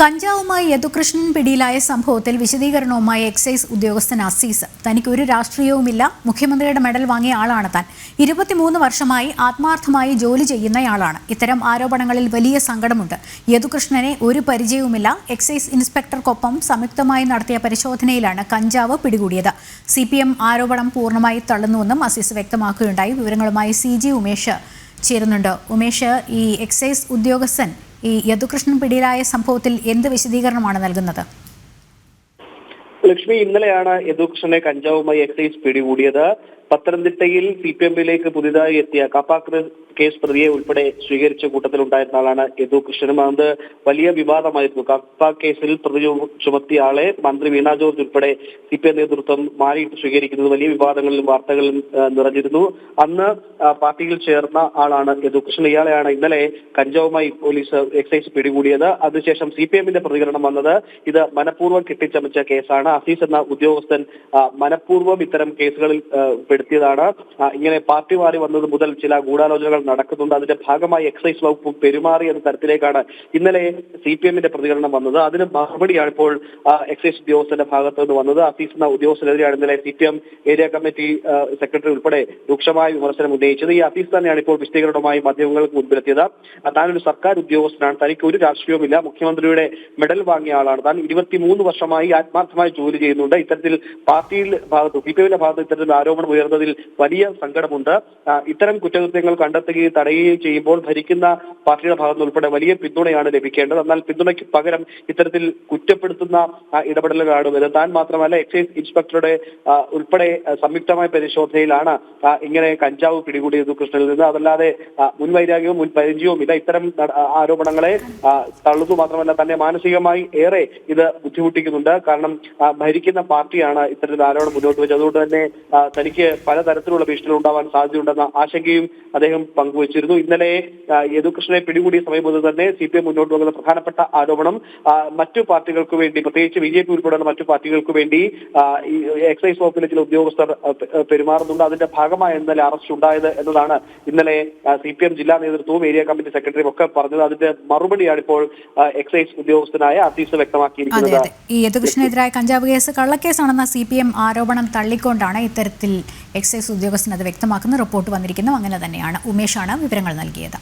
കഞ്ചാവുമായി യദുകൃഷ്ണൻ പിടിയിലായ സംഭവത്തിൽ വിശദീകരണവുമായി എക്സൈസ് ഉദ്യോഗസ്ഥൻ അസീസ് തനിക്ക് ഒരു രാഷ്ട്രീയവുമില്ല, മുഖ്യമന്ത്രിയുടെ മെഡൽ വാങ്ങിയ ആളാണ് താൻ. 23 വർഷമായി ആത്മാർത്ഥമായി ജോലി ചെയ്യുന്നയാളാണ്. ഇത്തരം ആരോപണങ്ങളിൽ വലിയ സങ്കടമുണ്ട്. യദുകൃഷ്ണനെ ഒരു പരിചയവുമില്ല. എക്സൈസ് ഇൻസ്പെക്ടർക്കൊപ്പം സംയുക്തമായി നടത്തിയ പരിശോധനയിലാണ് കഞ്ചാവ് പിടികൂടിയത്. CPM ആരോപണം പൂർണ്ണമായി തള്ളുന്നുവെന്നും അസീസ് വ്യക്തമാക്കുകയുണ്ടായി. വിവരങ്ങളുമായി CG ഉമേഷ് ചേരുന്നുണ്ട്. ഉമേഷ്, ഈ എക്സൈസ് ഉദ്യോഗസ്ഥൻ ഈ യദുകൃഷ്ണൻ പിടിയിലായ സംഭവത്തിൽ എന്ത് വിശദീകരണമാണ് നൽകുന്നത്? ലക്ഷ്മി, ഇന്നലെയാണ് യദുകൃഷ്ണനെ കഞ്ചാവുമായി എക്സൈസ് പിടികൂടിയത്. പത്തനംതിട്ടയിൽ CPMലേക്ക് പുതിയതായി എത്തിയ കപ്പ കേസ് പ്രതിയെ ഉൾപ്പെടെ സ്വീകരിച്ച കൂട്ടത്തിലുണ്ടായിരുന്ന ആളാണ് യദുകൃഷ്ണനും. അത് വലിയ വിവാദമായിരുന്നു. കപ്പ കേസിൽ പ്രതി ചുമത്തിയ ആളെ മന്ത്രി വീണ ജോർജ് ഉൾപ്പെടെ CPM നേതൃത്വം മാറിയിട്ട് സ്വീകരിക്കുന്നത് വലിയ വിവാദങ്ങളിലും വാർത്തകളിലും നിറഞ്ഞിരുന്നു. അന്ന് പാർട്ടിയിൽ ചേർന്ന ആളാണ് യദുകൃഷ്ണൻ. ഇയാളെയാണ് ഇന്നലെ കഞ്ചാവുമായി പോലീസ് എക്സൈസ് പിടികൂടിയത്. അതിനുശേഷം CPMന്റെ പ്രതികരണം വന്നത് ഇത് മനഃപൂർവ്വം കെട്ടിച്ചമച്ച കേസാണ്. അസീസ് എന്ന ഉദ്യോഗസ്ഥൻ മനഃപൂർവ്വം ഇത്തരം കേസുകളിൽ പെടുത്തിയതാണ്. ഇങ്ങനെ പാർട്ടി മാറി വന്നത് മുതൽ ചില ഗൂഢാലോചനകൾ നടക്കുന്നുണ്ട്. അതിന്റെ ഭാഗമായി എക്സൈസ് വകുപ്പ് പെരുമാറി എന്ന തരത്തിലേക്കാണ് ഇന്നലെ CPMന്റെ പ്രതികരണം വന്നത്. അതിന് മറുപടിയാണ് ഇപ്പോൾ എക്സൈസ് ഉദ്യോഗസ്ഥന്റെ ഭാഗത്ത് നിന്ന് വന്നത്. അസീസ് എന്ന ഉദ്യോഗസ്ഥനെതിരെയാണ് ഇന്നലെ CPM ഏരിയ കമ്മിറ്റി സെക്രട്ടറി ഉൾപ്പെടെ രൂക്ഷമായ വിമർശനം ഉന്നയിച്ചത്. ഈ അസീസ് തന്നെയാണ് ഇപ്പോൾ വിശദീകരണവുമായി മാധ്യമങ്ങൾക്ക് മുൻപിലെത്തിയത്. താനൊരു സർക്കാർ ഉദ്യോഗസ്ഥനാണ്, തനിക്ക് ഒരു രാഷ്ട്രീയവുമില്ല, മുഖ്യമന്ത്രിയുടെ മെഡൽ വാങ്ങിയ ആളാണ് താൻ, 23 വർഷമായി ആത്മാർത്ഥമായി ജോലി ചെയ്യുന്നുണ്ട്. ഇത്തരത്തിൽ പാർട്ടിയിൽ ഭാഗത്ത് CPMന്റെ ഭാഗത്ത് ഇത്തരത്തിൽ ആരോപണം ഉയർന്നതിൽ വലിയ സങ്കടമുണ്ട്. ഇത്തരം കുറ്റകൃത്യങ്ങൾ കണ്ടെത്തുകയും തടയുകയും ചെയ്യുമ്പോൾ ഭരിക്കുന്ന പാർട്ടിയുടെ ഭാഗത്ത് ഉൾപ്പെടെ വലിയ പിന്തുണയാണ് ലഭിക്കേണ്ടത്. എന്നാൽ പിന്തുണയ്ക്ക് പകരം ഇത്തരത്തിൽ കുറ്റപ്പെടുത്തുന്ന ഇടപെടലുകളാണ് വരുന്നത്. താൻ മാത്രമല്ല, എക്സൈസ് ഇൻസ്പെക്ടറുടെ ഉൾപ്പെടെ സംയുക്തമായ പരിശോധനയിലാണ് ഇങ്ങനെ കഞ്ചാവ് പിടികൂടിയത് കൃഷ്ണനിൽ നിന്ന്. അതല്ലാതെ മുൻവൈരാഗ്യവും മുൻ പരിചയവും ഇല്ല. ഇത്തരം ആരോപണങ്ങളെ തള്ളുന്നു. മാത്രമല്ല തന്നെ മാനസികമായി ഏറെ ഇത് ബുദ്ധിമുട്ടിക്കുന്നുണ്ട്. കാരണം ഭരിക്കുന്ന പാർട്ടിയാണ് ഇത്തരത്തിൽ ആരോപണം മുന്നോട്ട് വെച്ചത്. അതുകൊണ്ട് തന്നെ തനിക്ക് പലതരത്തിലുള്ള ഭീഷണികൾ ഉണ്ടാവാൻ സാധ്യതയുണ്ടെന്ന ആശങ്കയും അദ്ദേഹം പങ്കുവച്ചിരുന്നു. ഇന്നലെ യദുകൃഷ്ണനെ പിടികൂടിയ സമയം മുതൽ തന്നെ CPM മുന്നോട്ട് വന്ന പ്രധാനപ്പെട്ട ആരോപണം മറ്റു പാർട്ടികൾക്ക് വേണ്ടി, പ്രത്യേകിച്ച് BJP ഉൾപ്പെടെയുള്ള മറ്റു പാർട്ടികൾക്ക് വേണ്ടി എക്സൈസ് വകുപ്പിലെ ചില ഉദ്യോഗസ്ഥർ പെരുമാറുന്നുണ്ട്. അതിന്റെ ഭാഗമായി ഇന്നലെ അറസ്റ്റ് ഉണ്ടായത് എന്നതാണ് ഇന്നലെ CPM ജില്ലാ നേതൃത്വവും ഏരിയ കമ്മിറ്റി സെക്രട്ടറിയും ഒക്കെ പറഞ്ഞത്. അതിന്റെ മറുപടിയാണ് ഇപ്പോൾ എക്സൈസ് ഉദ്യോഗസ്ഥനായ അസീസ് വ്യക്തമാക്കിയിരിക്കുന്നത്. ഈ യദുകൃഷ്ണനെതിരായ കഞ്ചാവ് കേസ് കള്ളക്കേസാണെന്ന CPM ആരോപണം തള്ളിക്കൊണ്ടാണ് ഇത്തരത്തിൽ എക്സൈസ് ഉദ്യോഗസ്ഥൻ അത് വ്യക്തമാക്കുന്ന റിപ്പോർട്ട് വന്നിരിക്കുന്നു. അങ്ങനെ തന്നെയാണ്. ഉമേഷാണ് വിവരങ്ങൾ നൽകിയത്.